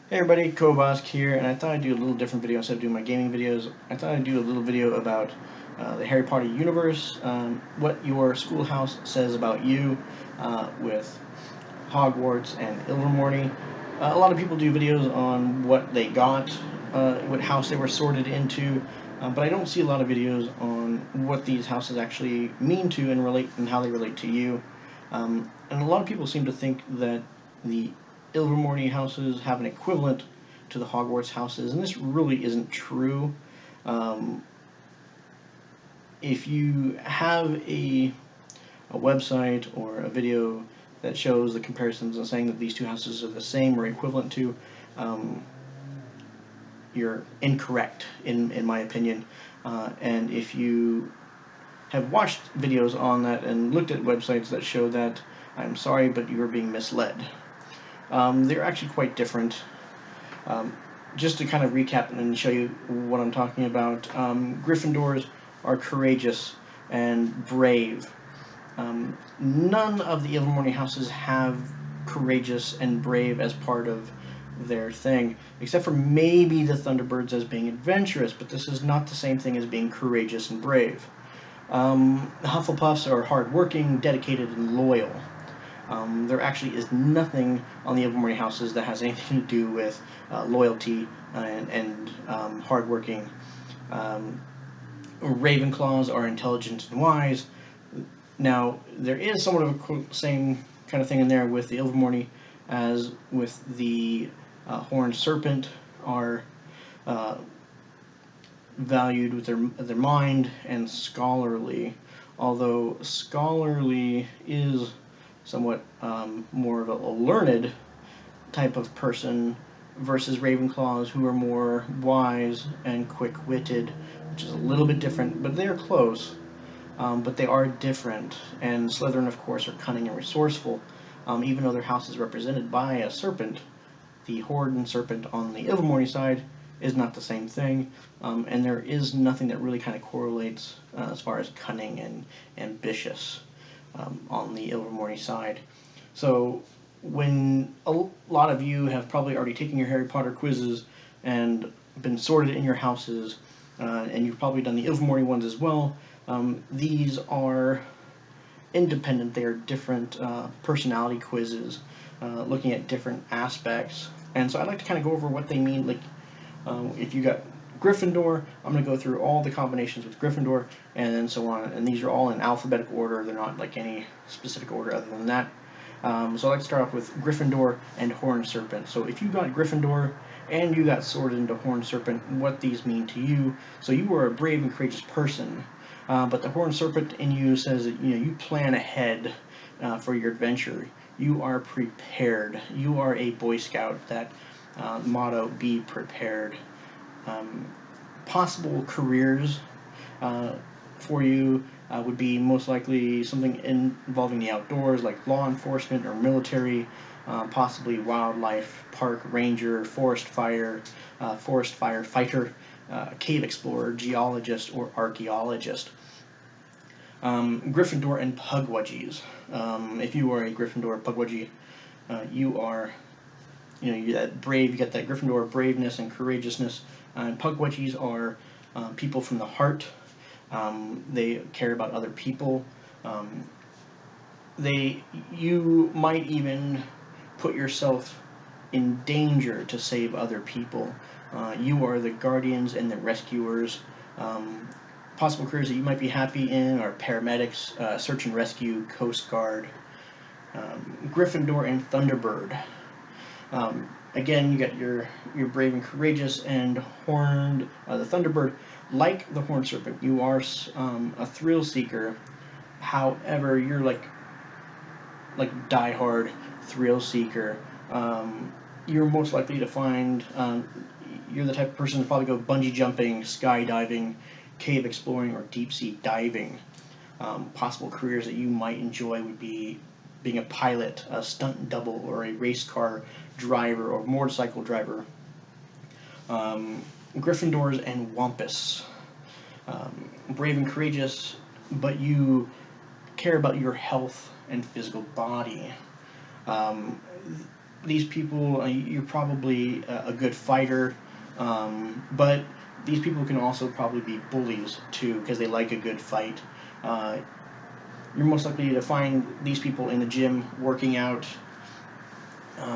Hey everybody, Kobosk here, and I thought I'd do a little different video instead of doing my gaming videos. I thought I'd do a little video about the Harry Potter universe, what your schoolhouse says about you with Hogwarts and Ilvermorny. A lot of people do videos on what they got, what house they were sorted into, but I don't see a lot of videos on what these houses actually mean to and how they relate to you. And a lot of people seem to think that the Ilvermorny houses have an equivalent to the Hogwarts houses, and this really isn't true. Um, if you have a website or a video that shows the comparisons and saying that these two houses are the same or equivalent to, you're incorrect in my opinion. And if you have watched videos on that and looked at websites that show that, I'm sorry, but you are being misled. They're actually quite different. Just to kind of recap and show you what I'm talking about, Gryffindors are courageous and brave. None of the Ilvermorny houses have courageous and brave as part of their thing, except for maybe the Thunderbirds as being adventurous, but this is not the same thing as being courageous and brave. The Hufflepuffs are hardworking, dedicated, and loyal. There actually is nothing on the Ilvermorny houses that has anything to do with loyalty and hardworking. Ravenclaws are intelligent and wise. Now, there is somewhat of a same kind of thing in there with the Ilvermorny as with the Horned Serpent are valued with their mind and scholarly, although scholarly is somewhat more of a learned type of person versus Ravenclaws, who are more wise and quick-witted, which is a little bit different, but they are close. But they are different, and Slytherin, of course, are cunning and resourceful. Even though their house is represented by a serpent, the Horned Serpent on the Ilvermorny side is not the same thing, and there is nothing that really kind of correlates as far as cunning and ambitious on the Ilvermorny side. So when a lot of you have probably already taken your Harry Potter quizzes and been sorted in your houses, and you've probably done the Ilvermorny ones as well, these are independent. They are different personality quizzes looking at different aspects. And so I'd like to kind of go over what they mean. Like, if you got Gryffindor, I'm going to go through all the combinations with Gryffindor, and then so on. And these are all in alphabetical order. They're not like any specific order other than that. So I'd like to start off with Gryffindor and Horned Serpent. So if you got Gryffindor and you got sorted into Horned Serpent, what these mean to you. So you are a brave and courageous person, but the Horned Serpent in you says that you plan ahead for your adventure. You are prepared. You are a Boy Scout. That motto, be prepared. Possible careers for you would be most likely something involving the outdoors, like law enforcement or military, possibly wildlife, park ranger, forest firefighter, cave explorer, geologist, or archaeologist. Gryffindor and Pukwudgies. If you are a Gryffindor Pukwudgie, you are, you're that brave. You got that Gryffindor braveness and courageousness. And Pukwudgies are people from the heart. They care about other people. You might even put yourself in danger to save other people. You are the guardians and the rescuers. Possible careers that you might be happy in are paramedics, search and rescue, Coast Guard. Gryffindor and Thunderbird. Again, you got your brave and courageous and horned. The Thunderbird, like the Horned Serpent, you are a thrill seeker. However, you're like diehard thrill seeker. You're most likely to find you're the type of person to probably go bungee jumping, skydiving, cave exploring, or deep sea diving. Possible careers that you might enjoy would be being a pilot, a stunt double, or a race car driver or motorcycle driver. Gryffindors and Wampus. Brave and courageous, but you care about your health and physical body. these people, you're probably a good fighter, but these people can also probably be bullies too, because they like a good fight. Uh, you're most likely to find these people in the gym working out.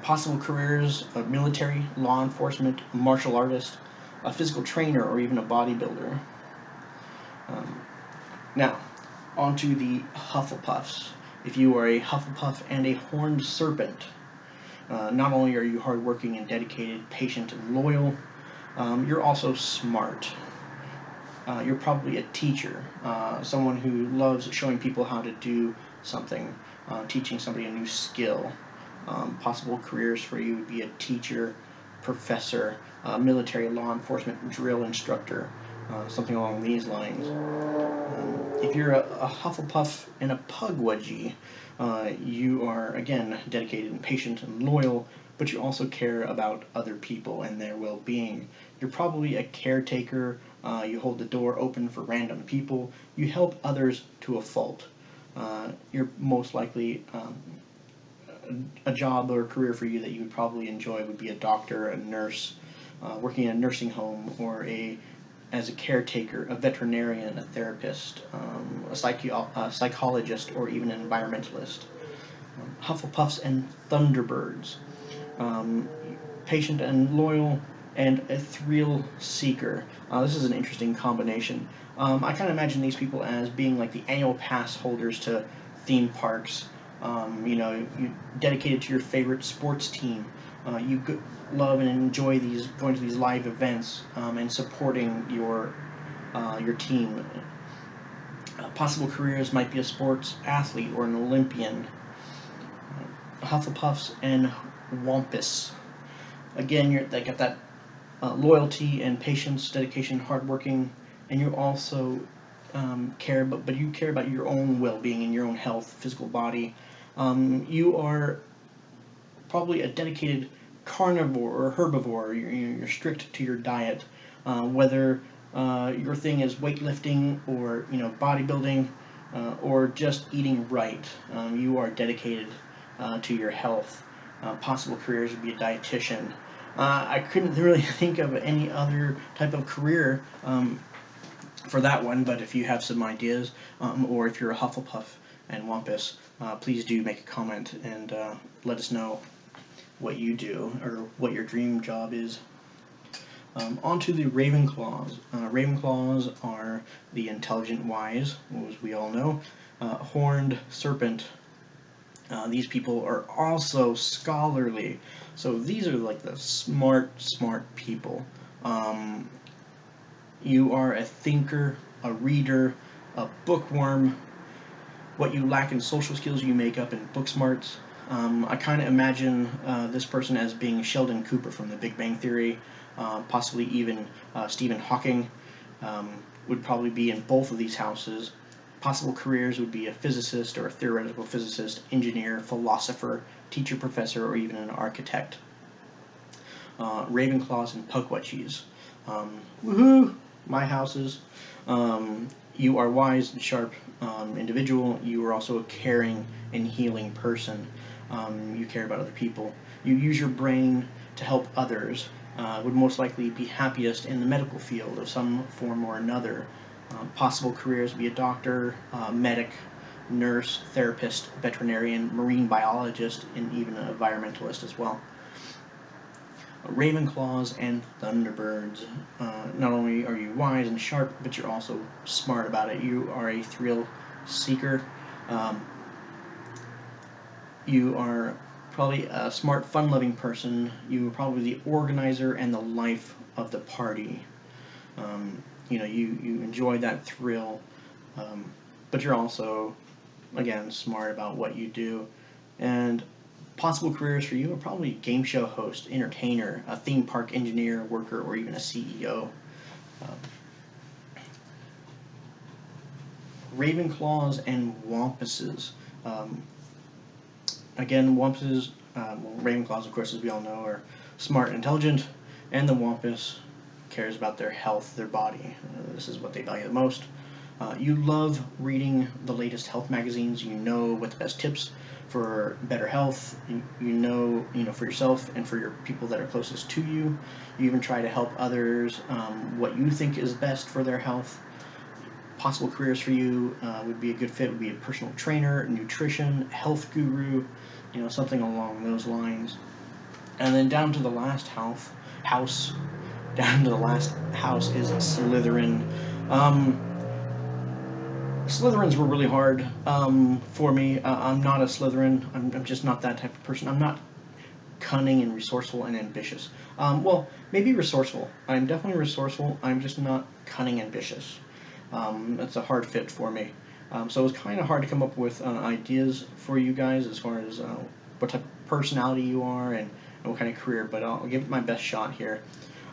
Possible careers: a military, law enforcement, martial artist, a physical trainer, or even a bodybuilder. Um, Now, onto the Hufflepuffs. If you are a Hufflepuff and a horned serpent, not only are you hardworking and dedicated, patient and loyal, you're also smart. You're probably a teacher, someone who loves showing people how to do something, teaching somebody a new skill. Possible careers for you would be a teacher, professor, military, law enforcement, drill instructor, something along these lines. If you're a Hufflepuff and a Pukwudgie, you are, again, dedicated and patient and loyal, but you also care about other people and their well-being. You're probably a caretaker. You hold the door open for random people. You help others to a fault. You're most likely a job or a career for you that you would probably enjoy would be a doctor, a nurse, working in a nursing home, or as a caretaker, a veterinarian, a therapist, a psychologist, or even an environmentalist. Hufflepuffs and Thunderbirds. Patient and loyal, and a thrill seeker. This is an interesting combination. I kind of imagine these people as being like the annual pass holders to theme parks. You dedicated to your favorite sports team. You love and enjoy going to these live events and supporting your team. Possible careers might be a sports athlete or an Olympian. Hufflepuffs and Wampus. Again, they got that loyalty and patience, dedication, hardworking, and you also but you care about your own well-being and your own health, physical body. You are probably a dedicated carnivore or herbivore. You're strict to your diet, whether your thing is weightlifting or bodybuilding or just eating right. You are dedicated to your health. Possible careers would be a dietitian. I couldn't really think of any other type of career for that one, but if you have some ideas, or if you're a Hufflepuff and Wampus, please do make a comment and let us know what you do or what your dream job is. On to the Ravenclaws. Ravenclaws are the intelligent wise, as we all know. Horned serpent. These people are also scholarly. So these are like the smart people. You are a thinker, a reader, a bookworm. What you lack in social skills, you make up in book smarts. I kind of imagine this person as being Sheldon Cooper from The Big Bang Theory, possibly even Stephen Hawking would probably be in both of these houses. Possible careers would be a physicist or a theoretical physicist, engineer, philosopher, teacher, professor, or even an architect. Ravenclaws and Pukwudgies. Woohoo! My houses. You are wise and sharp individual. You are also a caring and healing person. You care about other people. You use your brain to help others. Would most likely be happiest in the medical field of some form or another. Possible careers would be a doctor, medic, nurse, therapist, veterinarian, marine biologist, and even an environmentalist as well. Ravenclaws and Thunderbirds. Not only are you wise and sharp, but you're also smart about it. You are a thrill seeker. You are probably a smart, fun-loving person. You are probably the organizer and the life of the party. You enjoy that thrill, but you're also, again, smart about what you do. And possible careers for you are probably game show host, entertainer, a theme park engineer, worker, or even a CEO. Ravenclaws and Wampuses. Again, Wampuses, Ravenclaws, of course, as we all know, are smart and intelligent, and the Wampus cares about their health, their body. This is what they value the most. You love reading the latest health magazines. You know what the best tips for better health. You know for yourself and for your people that are closest to you. You even try to help others what you think is best for their health. Possible careers for you would be a good fit would be a personal trainer, nutrition, health guru, something along those lines. And then down to the last house, down to the last house is Slytherin. Um, Slytherins were really hard for me. I'm not a Slytherin. I'm just not that type of person. I'm not cunning and resourceful and ambitious. Well, maybe resourceful. I'm definitely resourceful. I'm just not cunning and ambitious. That's a hard fit for me. So it was kind of hard to come up with ideas for you guys as far as what type of personality you are and what kind of career, but I'll give it my best shot here.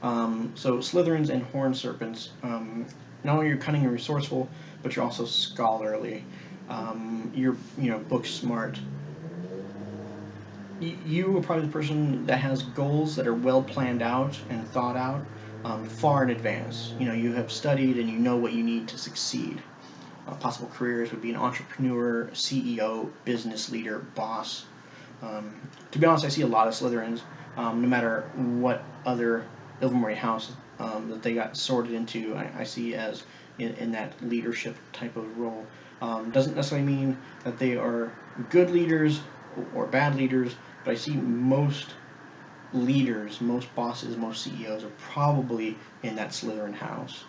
So Slytherins and Horned Serpents, not only you're cunning and resourceful, but you're also scholarly. You're book smart. You are probably the person that has goals that are well planned out and thought out far in advance. You have studied and you know what you need to succeed. Possible careers would be an entrepreneur, CEO, business leader, boss. To be honest, I see a lot of Slytherins, no matter what other Ilvermorny house that they got sorted into, I see as in that leadership type of role. Doesn't necessarily mean that they are good leaders or bad leaders, but I see most leaders, most bosses, most CEOs are probably in that Slytherin house.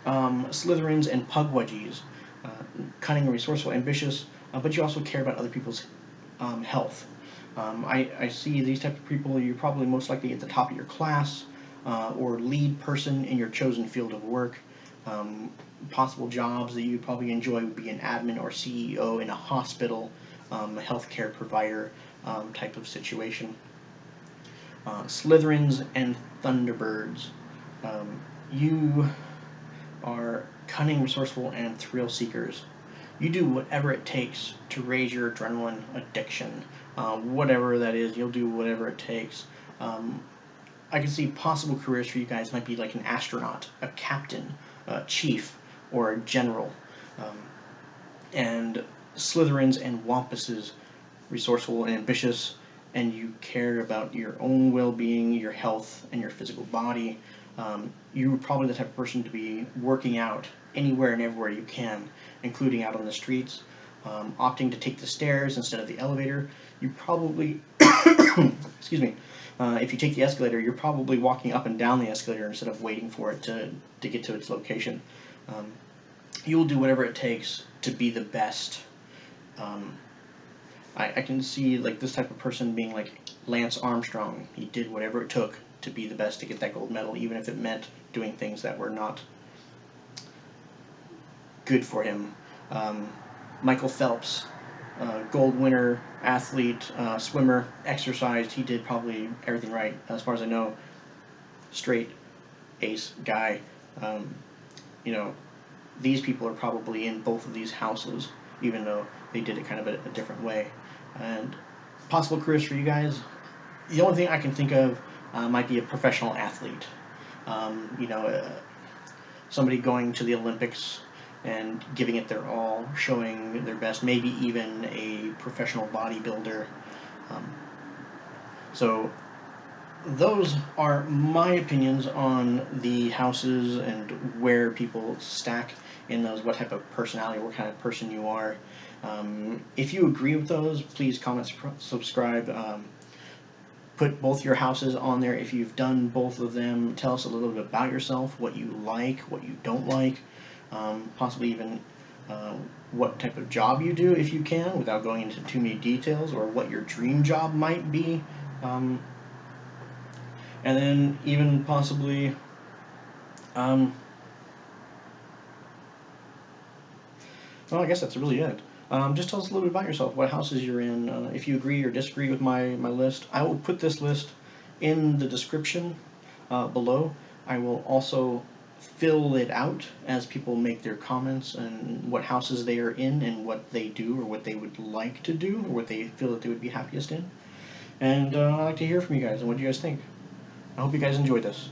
Slytherins and Pukwudgies, cunning, resourceful, ambitious, but you also care about other people's health. I see these type of people, you're probably most likely at the top of your class or lead person in your chosen field of work. Possible jobs that you probably enjoy would be an admin or CEO in a hospital, a healthcare provider type of situation. Slytherins and Thunderbirds. You are cunning, resourceful, and thrill seekers. You do whatever it takes to raise your adrenaline addiction. Whatever that is, you'll do whatever it takes. I can see possible careers for you guys might be like an astronaut, a captain, a chief, or a general. And Slytherins and Wampuses, resourceful and ambitious, and you care about your own well-being, your health, and your physical body. You're probably the type of person to be working out anywhere and everywhere you can, including out on the streets, opting to take the stairs instead of the elevator. You probably, excuse me, if you take the escalator, you're probably walking up and down the escalator instead of waiting for it to get to its location. You will do whatever it takes to be the best. I can see like this type of person being like Lance Armstrong. He did whatever it took to be the best to get that gold medal, even if it meant doing things that were not good for him. Michael Phelps, gold winner, athlete, swimmer, exercised. He did probably everything right, as far as I know. Straight ace guy. These people are probably in both of these houses, even though they did it kind of a different way. And possible careers for you guys, the only thing I can think of might be a professional athlete. Somebody going to the Olympics and giving it their all, showing their best, maybe even a professional bodybuilder. So those are my opinions on the houses and where people stack in those, what type of personality, what kind of person you are. If you agree with those, please comment, subscribe, put both your houses on there. If you've done both of them, tell us a little bit about yourself, what you like, what you don't like, possibly even what type of job you do if you can, without going into too many details, or what your dream job might be. And then even possibly well, I guess that's really it. Just tell us a little bit about yourself, what houses you're in, if you agree or disagree with my list. I will put this list in the description below. I will also fill it out as people make their comments and what houses they are in and what they do or what they would like to do or what they feel that they would be happiest in. And I'd like to hear from you guys and what you guys think. I hope you guys enjoyed this.